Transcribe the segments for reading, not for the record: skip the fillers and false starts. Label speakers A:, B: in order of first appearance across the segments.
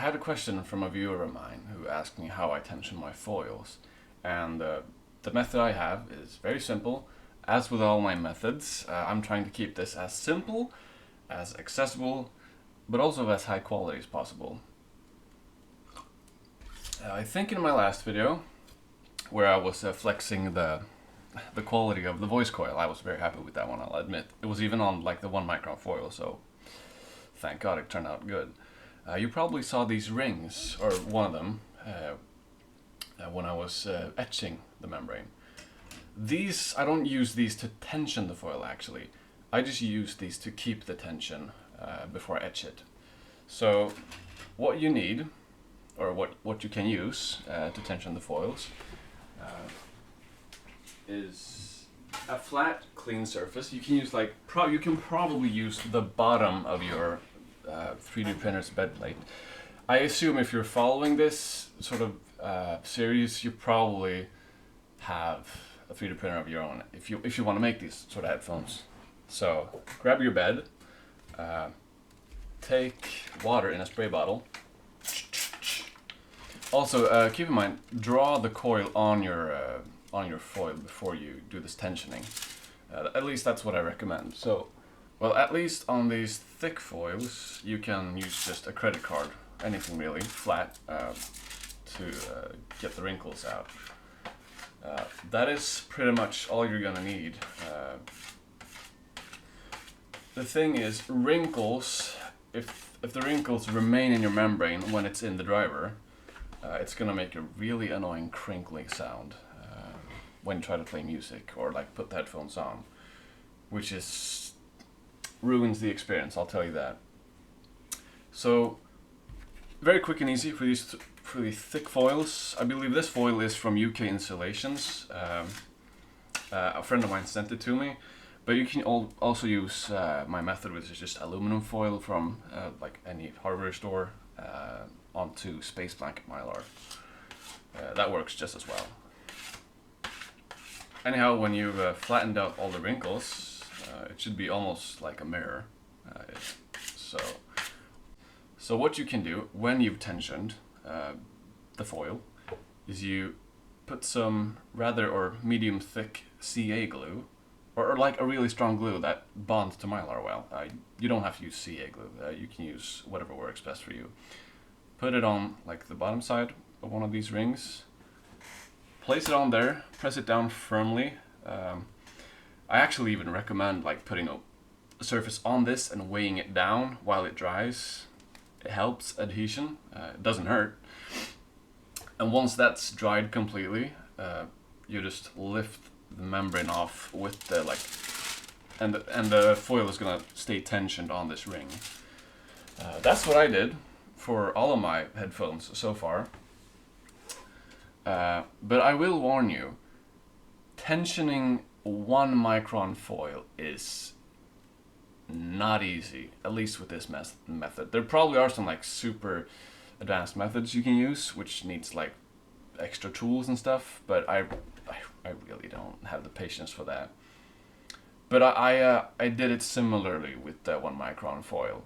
A: had a question from a viewer of mine who asked me how I tension my foils, and the method I have is very simple. As with all my methods, I'm trying to keep this as simple, as accessible, but also as high quality as possible. I think in my last video, where I was flexing the quality of the voice coil, I was very happy with that one, I'll admit. It was even on like the 1 micron foil, so thank God it turned out good. You probably saw these rings, or one of them, when I was etching the membrane. These, I don't use these to tension the foil actually. I just use these to keep the tension before I etch it. So what you need, or what you can use to tension the foils, is a flat, clean surface. You can use like, you can probably use the bottom of your 3D printer's bed plate. I assume if you're following this sort of series, you probably have a 3D printer of your own if you want to make these sort of headphones. So grab your bed, take water in a spray bottle. Also, keep in mind, draw the coil on your foil before you do this tensioning. At least that's what I recommend. So, well, at least on these thick foils, you can use just a credit card, anything really, flat, to get the wrinkles out. That is pretty much all you're gonna need. The thing is, wrinkles, if the wrinkles remain in your membrane when it's in the driver, it's gonna make a really annoying crinkly sound when you try to play music or like put the headphones on, which is ruins the experience, I'll tell you that. So very quick and easy for these thick foils. I believe this foil is from UK Installations. A friend of mine sent it to me, but you can also use my method, which is just aluminum foil from like any hardware store onto space blanket mylar. That works just as well. Anyhow, when you've flattened out all the wrinkles, it should be almost like a mirror. So what you can do when you've tensioned the foil is you put some rather or medium thick CA glue, or like a really strong glue that bonds to mylar well. You don't have to use CA glue, you can use whatever works best for you. Put it on like the bottom side of one of these rings, place it on there, press it down firmly. I actually even recommend like putting a surface on this and weighing it down while it dries. It helps adhesion, it doesn't hurt. And once that's dried completely, you just lift the membrane off with the and the foil is gonna stay tensioned on this ring. That's what I did for all of my headphones so far. But I will warn you, tensioning 1 micron foil is not easy, at least with this method. There probably are some like super advanced methods you can use, which needs like extra tools and stuff, but I really don't have the patience for that. But I did it similarly with the 1 micron foil.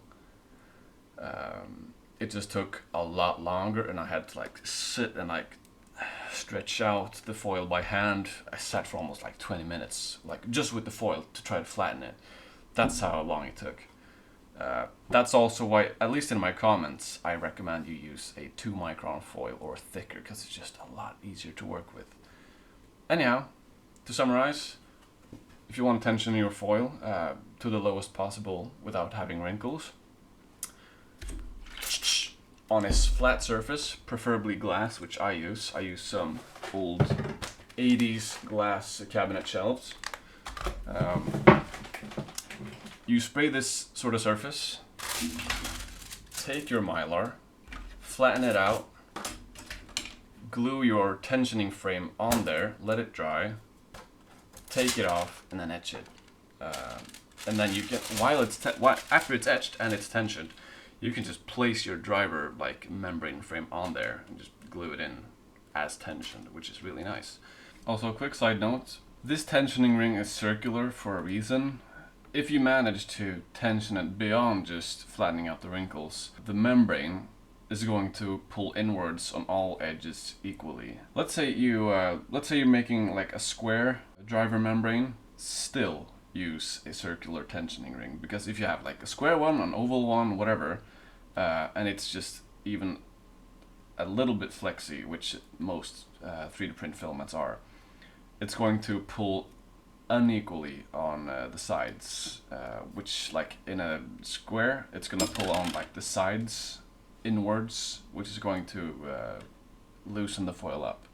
A: It just took a lot longer, and I had to like sit and like stretch out the foil by hand. I sat for almost like 20 minutes, like just with the foil to try to flatten it. That's how long it took. That's also why, at least in my comments, I recommend you use a 2 micron foil or thicker, because it's just a lot easier to work with. Anyhow, to summarize, if you want to tension your foil to the lowest possible without having wrinkles, on a flat surface, preferably glass, which I use some old 80s glass cabinet shelves. You spray this sort of surface, take your mylar, flatten it out, glue your tensioning frame on there, let it dry, take it off, and then etch it. And then you can, after it's etched and it's tensioned, you can just place your driver like membrane frame on there and just glue it in as tensioned, which is really nice. Also, a quick side note, this tensioning ring is circular for a reason. If you manage to tension it beyond just flattening out the wrinkles, the membrane is going to pull inwards on all edges equally. Let's say you're making like a square driver membrane. Still use a circular tensioning ring, because if you have like a square one, an oval one, whatever, and it's just even a little bit flexy, which most 3D print filaments are, it's going to pull unequally on the sides, which like in a square it's gonna pull on like the sides inwards, which is going to loosen the foil up.